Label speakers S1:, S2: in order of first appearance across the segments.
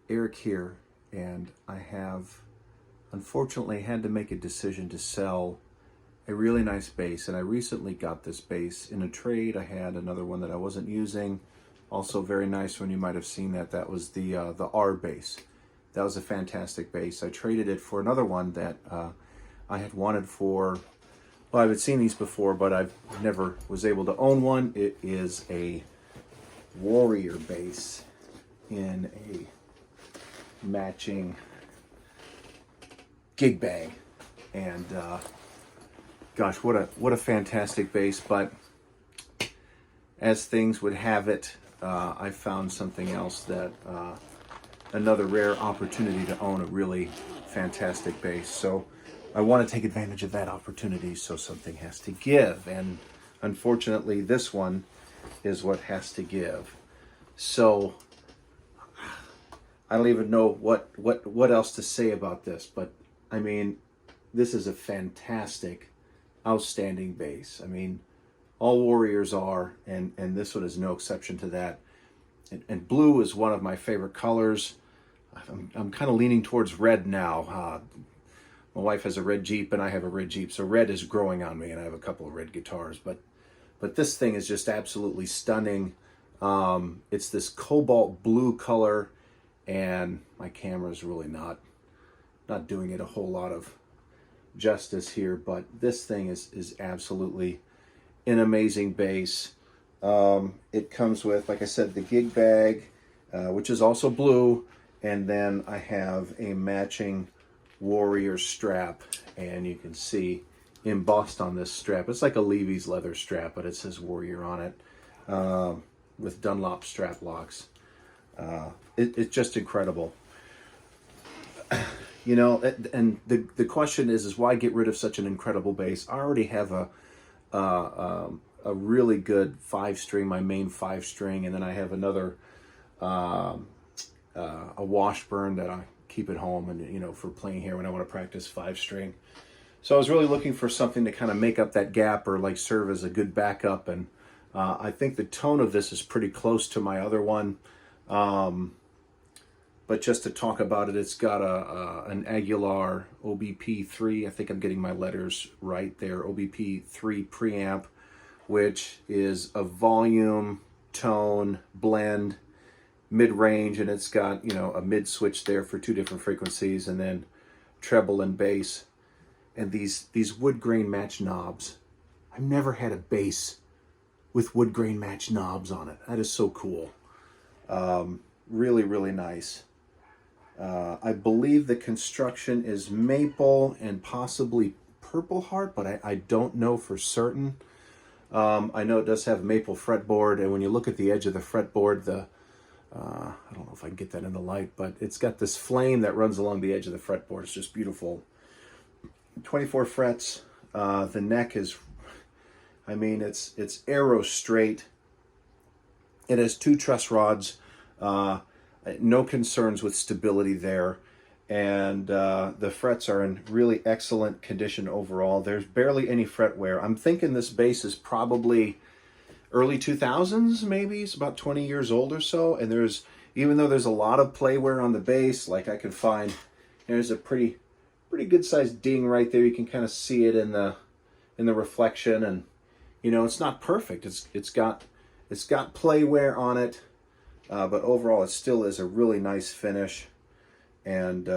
S1: Eric here, and I have unfortunately had to make a decision to sell a really nice bass. And I recently got this bass in a trade. I had another one that I wasn't using, also very nice one. You might have seen that. That was the R bass. That was a fantastic bass. I traded it for another one that I had wanted for, well, I had seen these before, but I've never was able to own one. It is a Warrior bass in a matching gig bag, and gosh, what a fantastic bass. But as things would have it, I found something else that another rare opportunity to own a really fantastic bass. So I want to take advantage of that opportunity, so something has to give, and unfortunately this one is what has to give. So I don't even know what else to say about this, but I mean, this is a fantastic, outstanding bass. I mean, all Warriors are, and this one is no exception to that. And blue is one of my favorite colors. I'm kind of leaning towards red now. My wife has a red Jeep and I have a red Jeep, so red is growing on me, and I have a couple of red guitars. But this thing is just absolutely stunning. It's this cobalt blue color, and my camera is really not doing it a whole lot of justice here, but this thing is absolutely an amazing bass. It comes with, like I said, the gig bag, which is also blue, and then I have a matching Warrior strap, and you can see embossed on this strap, it's like a Levy's leather strap, but it says Warrior on it, with Dunlop strap locks. It's just incredible. You know, and the question is why get rid of such an incredible bass? I already have a really good 5-string, my main 5-string, and then I have another a Washburn that I keep at home, and you know, for playing here when I want to practice 5-string. So I was really looking for something to kind of make up that gap, or like serve as a good backup, and I think the tone of this is pretty close to my other one. But just to talk about it, it's got an Aguilar OBP3. I think I'm getting my letters right there. OBP3 preamp, which is a volume, tone, blend, mid-range, and it's got, you know, a mid switch there for 2 different frequencies, and then treble and bass. And these wood grain match knobs. I've never had a bass with wood grain match knobs on it. That is so cool. Really, really nice. I believe the construction is maple and possibly purple heart, but I don't know for certain. I know it does have maple fretboard, and when you look at the edge of the fretboard, I don't know if I can get that in the light, but it's got this flame that runs along the edge of the fretboard. It's just beautiful. 24 frets. The neck is, I mean, it's arrow straight. It has 2 truss rods. No concerns with stability there, and the frets are in really excellent condition overall. There's barely any fret wear. I'm thinking this bass is probably early 2000s, maybe. It's about 20 years old or so, and even though there's a lot of play wear on the bass, like I can find, there's a pretty good sized ding right there. You can kind of see it in the reflection, and you know, it's not perfect. It's got play wear on it. But overall, it still is a really nice finish, and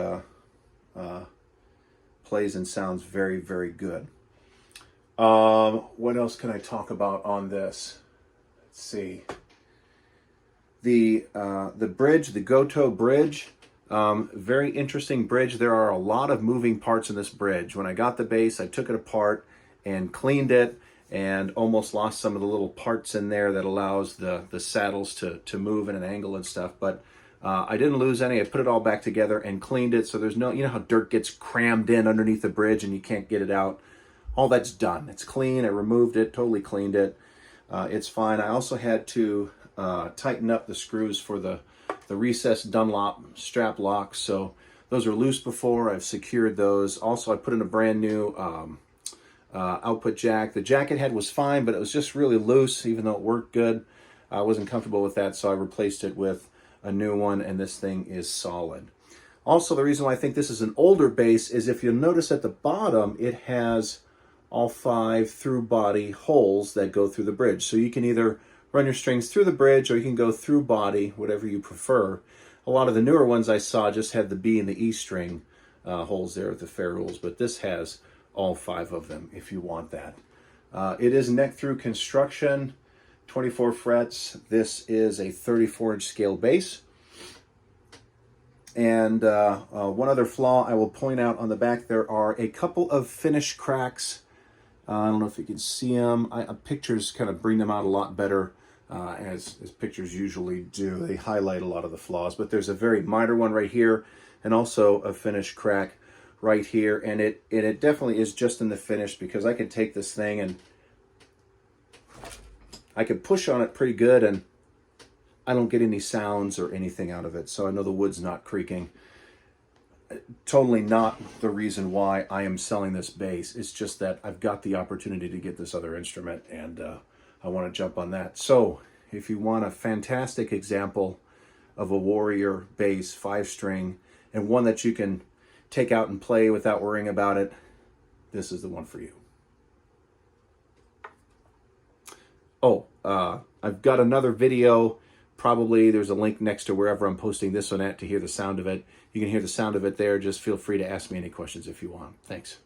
S1: plays and sounds very, very good. What else can I talk about on this? Let's see. The bridge, the Goto bridge, very interesting bridge. There are a lot of moving parts in this bridge. When I got the bass, I took it apart and cleaned it, and almost lost some of the little parts in there that allows the saddles to move in an angle and stuff. But I didn't lose any. I put it all back together and cleaned it, so there's no, you know how dirt gets crammed in underneath the bridge and you can't get it out? All that's done. It's clean. I removed it, totally cleaned it. It's fine. I also had to tighten up the screws for the recessed Dunlop strap locks, so those are loose before. I've secured those. Also, I put in a brand new output jack. The jacket head was fine, but it was just really loose, even though it worked good. I wasn't comfortable with that, so I replaced it with a new one, and this thing is solid. Also, the reason why I think this is an older bass is if you'll notice at the bottom, it has all 5 through body holes that go through the bridge. So you can either run your strings through the bridge or you can go through body, whatever you prefer. A lot of the newer ones I saw just had the B and the E string holes there at the ferrules, but this has all 5 of them if you want that. It is neck through construction, 24 frets. This is a 34-inch scale bass. And one other flaw I will point out on the back, there are a couple of finish cracks. I don't know if you can see them. Pictures kind of bring them out a lot better, as pictures usually do. They highlight a lot of the flaws, but there's a very minor one right here, and also a finish crack right here. And it definitely is just in the finish, because I could take this thing and I could push on it pretty good, and I don't get any sounds or anything out of it. So I know the wood's not creaking. Totally not the reason why I am selling this bass. It's just that I've got the opportunity to get this other instrument, and I want to jump on that. So if you want a fantastic example of a Warrior bass 5-string, and one that you can take out and play without worrying about it, this is the one for you. Oh, I've got another video. Probably there's a link next to wherever I'm posting this one at to hear the sound of it. You can hear the sound of it there. Just feel free to ask me any questions if you want. Thanks.